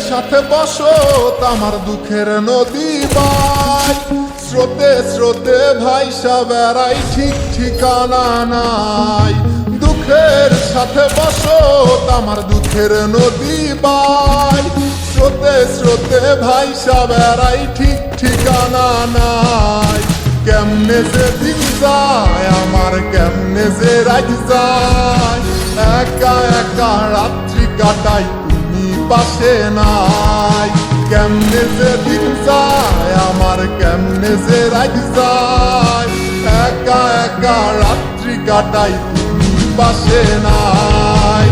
সাথে বসত আমার দুঃখের নদী বাই, স্রোতে স্রোতে ভাইসা বেড়াই ঠিক ঠিকানা নাই। দুঃখের সাথে বসত আমার দুঃখের নদী বাই, স্রোতে স্রোতে ভাইসা বেড়াই ঠিক ঠিকানা নাই। কেমনে যে দিন যায় আমার, কেমনে যে রাত যায়, একা একা রাত্রি কাটাই পাশে নাই। কেমনে যে দিন যায় আমার, কেমনে যে রাত যায়, একা একা রাত্রি কাটাই তুমি পাশে নাই।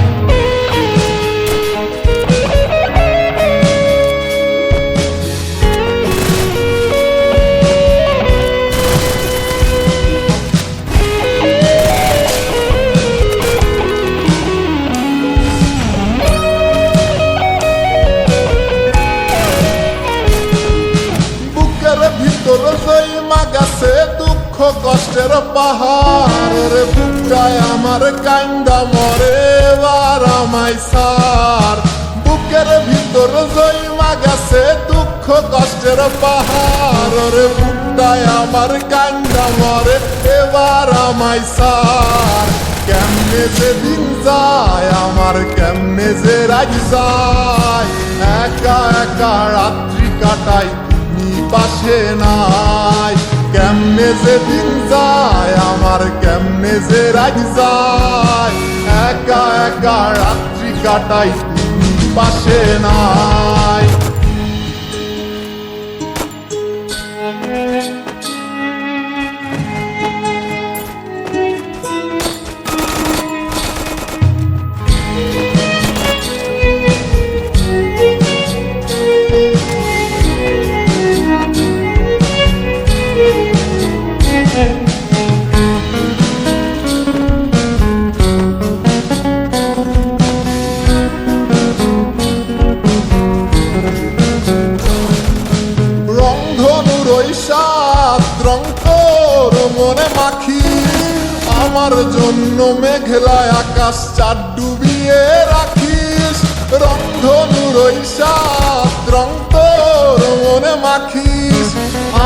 ভিতর জৈমা গেছে দুঃখ কষ্টের পাহাড়, রে বুকটায় আমার কান্দা মরে এবার আমায় সার। বুকের ভিতর জৈমা গেছে দুঃখ কষ্টের পাহাড়, রে বুকটায় আমার কান্দা মরে এবার আমায় সার। কেমনে যে দিন যায় আমার, কেমনে যে রাত যায়, একা একা রাত্রি কাটাই পাশে নাই। কেমনে যে দিন যায় আমার, কেমনে যে রাত যায়, একা একা রাত্রি কাটাই তুমি পাশে নাই। মনে মাখি আমার জন্য মেঘলায় আকাশ চাঁদ ডুবিয়ে রাখিস। রংধনুর ওই সাত রং তোর মনে মাখিস,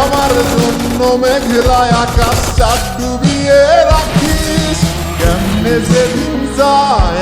আমার জন্য মেঘলায় আকাশ চাঁদ ডুবিয়ে রাখিস। কেমনে যে দিন যায়